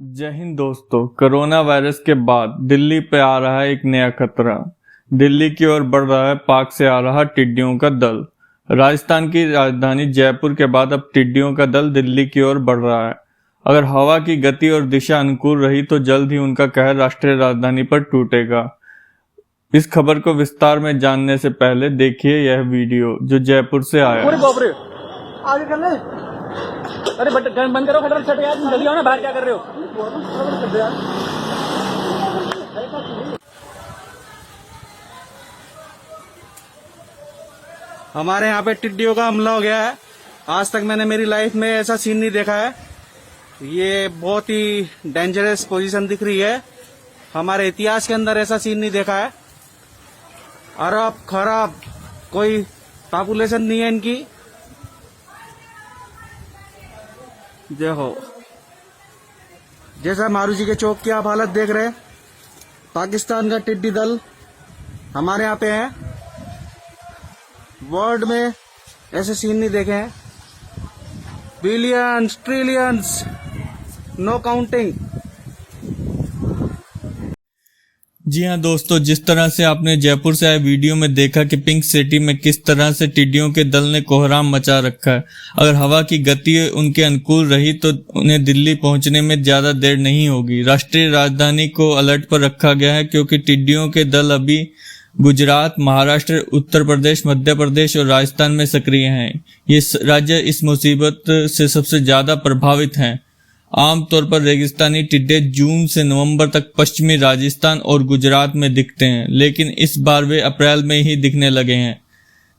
जय हिंद दोस्तों। Corona virus के बाद दिल्ली पे आ रहा है एक नया खतरा। दिल्ली की ओर बढ़ रहा है पाक से आ रहा टिड्डियों का दल। राजस्थान की राजधानी जयपुर के बाद अब टिड्डियों का दल दिल्ली की ओर बढ़ रहा है। अगर हवा की गति और दिशा अनुकूल रही तो जल्द ही उनका कहर राष्ट्रीय राजधानी पर टूटेगा। इस खबर को विस्तार में जानने से पहले देखिए यह वीडियो जो जयपुर से आया है। आगे कर ले। अरे बंद करो खटर छट यार, जल्दी आओ ना, बाहर क्या कर रहे हो? हमारे यहाँ पे टिड्डियों का हमला हो गया है। आज तक मैंने मेरी लाइफ में ऐसा सीन नहीं देखा है। ये बहुत ही डेंजरस पोजीशन दिख रही है। हमारे इतिहास के अंदर ऐसा सीन नहीं देखा है। अरब खराब कोई पॉपुलेशन नहीं है इनकी। जय हो। जैसा मारू जी के चौक की आप हालत देख रहे हैं, पाकिस्तान का टिड्डी दल हमारे यहाँ पे है। वर्ल्ड में ऐसे सीन नहीं देखे हैं। Billions trillions, no counting. जी हाँ दोस्तों, जिस तरह से आपने जयपुर से आए वीडियो में देखा कि पिंक सिटी में किस तरह से टिड्डियों के दल ने कोहराम मचा रखा है। अगर हवा की गति उनके अनुकूल रही तो उन्हें दिल्ली पहुंचने में ज्यादा देर नहीं होगी। राष्ट्रीय राजधानी को अलर्ट पर रखा गया है क्योंकि टिड्डियों के दल अभी गुजरात, महाराष्ट्र, उत्तर प्रदेश, मध्य प्रदेश और राजस्थान में सक्रिय हैं। ये राज्य इस मुसीबत से सबसे ज्यादा प्रभावित हैं। आमतौर पर रेगिस्तानी टिड्डे जून से नवंबर तक पश्चिमी राजस्थान और गुजरात में दिखते हैं, लेकिन इस बार वे अप्रैल में ही दिखने लगे हैं।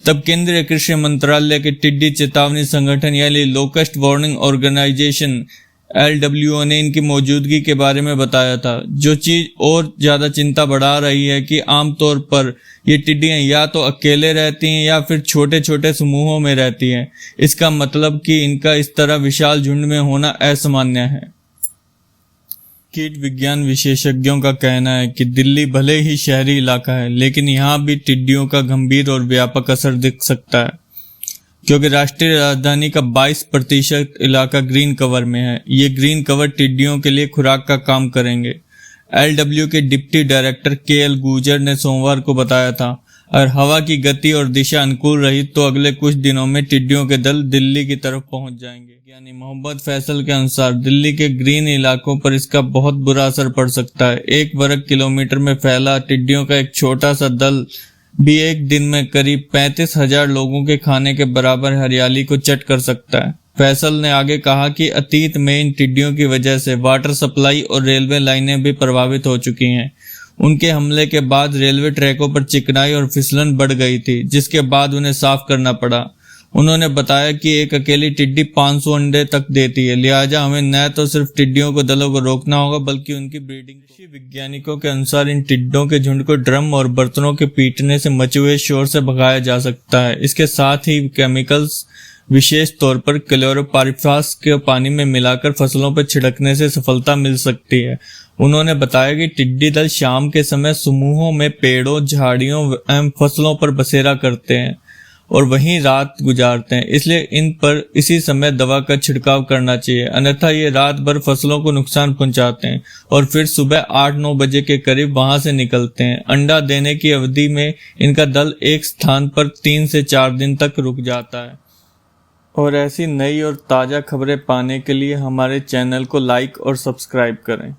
तब केंद्रीय कृषि मंत्रालय के टिड्डी चेतावनी संगठन यानी लोकस्ट वार्निंग ऑर्गेनाइजेशन LWO ने इनकी मौजूदगी के बारे में बताया था। जो चीज और ज्यादा चिंता बढ़ा रही है कि आमतौर पर ये टिड्डियां या तो अकेले रहती हैं या फिर छोटे छोटे समूहों में रहती हैं। इसका मतलब कि इनका इस तरह विशाल झुंड में होना असामान्य है। कीट विज्ञान विशेषज्ञों का कहना है कि दिल्ली भले ही शहरी इलाका है, लेकिन यहाँ भी टिड्डियों का गंभीर और व्यापक असर दिख सकता है क्योंकि राष्ट्रीय राजधानी का 22% इलाका ग्रीन कवर में है। ये ग्रीन कवर टिड्डियों के लिए खुराक का काम करेंगे। LW के डिप्टी डायरेक्टर KL गुर्जर ने सोमवार को बताया था, अगर हवा की गति और दिशा अनुकूल रही तो अगले कुछ दिनों में टिड्डियों के दल दिल्ली की तरफ पहुंच जाएंगे। यानी मोहम्मद फैसल के अनुसार दिल्ली के ग्रीन इलाकों पर इसका बहुत बुरा असर पड़ सकता है। 1 वर्ग किलोमीटर में फैला टिड्डियों का एक छोटा सा दल भी एक दिन में करीब 35,000 लोगों के खाने के बराबर हरियाली को चट कर सकता है। फैसल ने आगे कहा कि अतीत में इन टिड्डियों की वजह से वाटर सप्लाई और रेलवे लाइनें भी प्रभावित हो चुकी हैं। उनके हमले के बाद रेलवे ट्रैकों पर चिकनाई और फिसलन बढ़ गई थी, जिसके बाद उन्हें साफ करना पड़ा। उन्होंने बताया कि एक अकेली टिड्डी 500 अंडे तक देती है, लिहाजा हमें न तो सिर्फ टिड्डियों को दलों को रोकना होगा बल्कि उनकी ब्रीडिंग। कृषि वैज्ञानिकों के अनुसार इन टिड्डों के झुंड को ड्रम और बर्तनों के पीटने से मचे हुए शोर से भगाया जा सकता है। इसके साथ ही केमिकल्स, विशेष तौर पर क्लोरोपाइरिफास के पानी में मिलाकर फसलों पर छिड़कने से सफलता मिल सकती है। उन्होंने बताया कि टिड्डी दल शाम के समय समूहों में पेड़ों, झाड़ियों एवं फसलों पर बसेरा करते हैं और वहीं रात गुजारते हैं, इसलिए इन पर इसी समय दवा का छिड़काव करना चाहिए, अन्यथा ये रात भर फसलों को नुकसान पहुंचाते हैं और फिर सुबह 8-9 बजे के करीब वहां से निकलते हैं। अंडा देने की अवधि में इनका दल एक स्थान पर 3 से 4 दिन तक रुक जाता है। और ऐसी नई और ताज़ा खबरें पाने के लिए हमारे चैनल को लाइक और सब्सक्राइब करें।